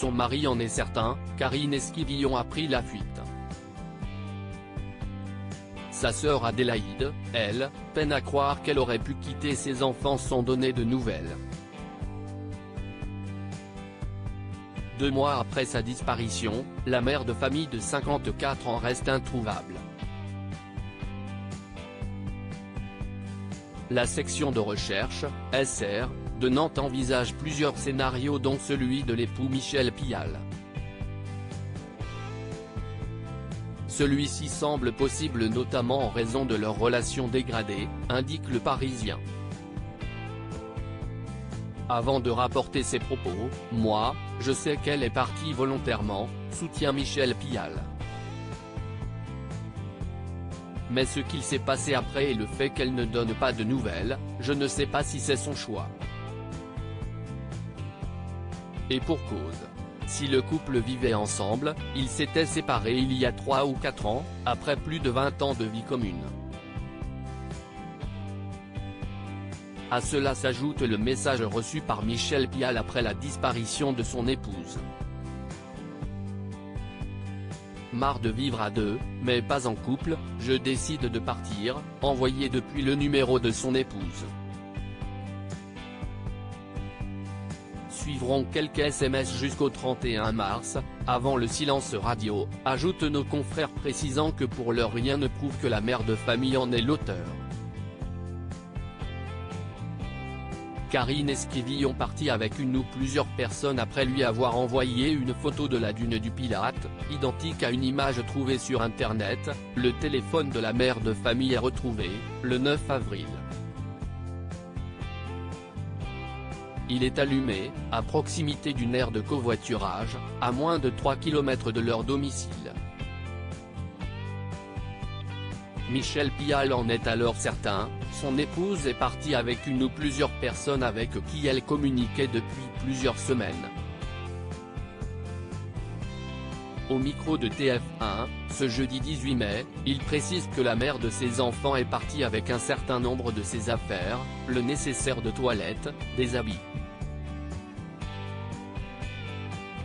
Son mari en est certain, Karine Esquivillon a pris la fuite. Sa sœur Adélaïde, elle, peine à croire qu'elle aurait pu quitter ses enfants sans donner de nouvelles. 2 mois après sa disparition, la mère de famille de 54 ans reste introuvable. La section de recherche, SR, de Nantes envisage plusieurs scénarios dont celui de l'époux Michel Pial. Celui-ci semble possible notamment en raison de leur relation dégradée, indique Le Parisien. Avant de rapporter ses propos, « Moi, je sais qu'elle est partie volontairement », soutient Michel Pial. Mais ce qu'il s'est passé après et le fait qu'elle ne donne pas de nouvelles, je ne sais pas si c'est son choix. Et pour cause. Si le couple vivait ensemble, ils s'étaient séparés il y a 3 ou 4 ans, après plus de 20 ans de vie commune. À cela s'ajoute le message reçu par Michel Pial après la disparition de son épouse. Marre de vivre à deux, mais pas en couple, je décide de partir, envoyé depuis le numéro de son épouse. Suivront quelques SMS jusqu'au 31 mars, avant le silence radio, ajoutent nos confrères précisant que pour l'heure rien ne prouve que la mère de famille en est l'auteur. Karine Esquivillon partie avec une ou plusieurs personnes après lui avoir envoyé une photo de la dune du Pilate, identique à une image trouvée sur internet. Le téléphone de la mère de famille est retrouvé, le 9 avril. Il est allumé, à proximité d'une aire de covoiturage, à moins de 3 km de leur domicile. Michel Pial en est alors certain, son épouse est partie avec une ou plusieurs personnes avec qui elle communiquait depuis plusieurs semaines. Au micro de TF1, ce jeudi 18 mai, il précise que la mère de ses enfants est partie avec un certain nombre de ses affaires, le nécessaire de toilette, des habits.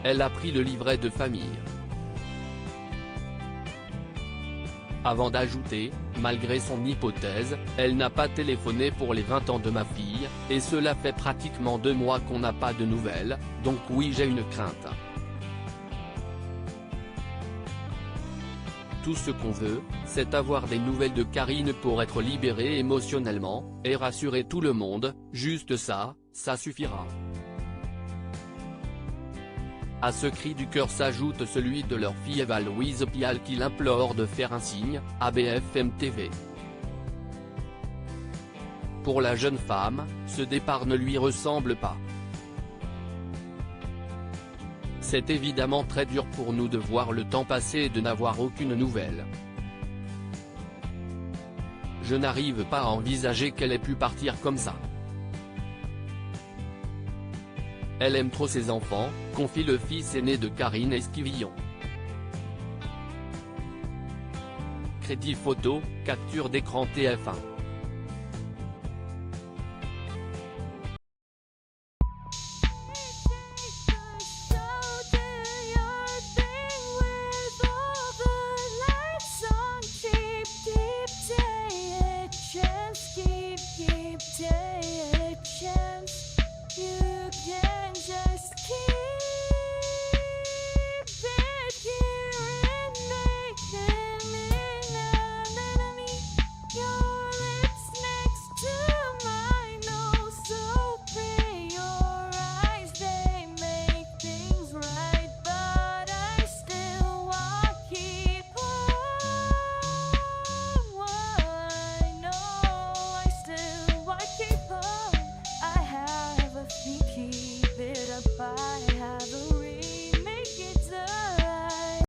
Elle a pris le livret de famille. Avant d'ajouter, malgré son hypothèse, elle n'a pas téléphoné pour les 20 ans de ma fille, et cela fait pratiquement 2 mois qu'on n'a pas de nouvelles, donc oui j'ai une crainte. Tout ce qu'on veut, c'est avoir des nouvelles de Karine pour être libérée émotionnellement, et rassurer tout le monde, juste ça, ça suffira. À ce cri du cœur s'ajoute celui de leur fille Eva Louise Pial qui l'implore de faire un signe, à BFM TV. Pour la jeune femme, ce départ ne lui ressemble pas. C'est évidemment très dur pour nous de voir le temps passer et de n'avoir aucune nouvelle. Je n'arrive pas à envisager qu'elle ait pu partir comme ça. Elle aime trop ses enfants, confie le fils aîné de Karine Esquivillon. Crédit photo, capture d'écran TF1.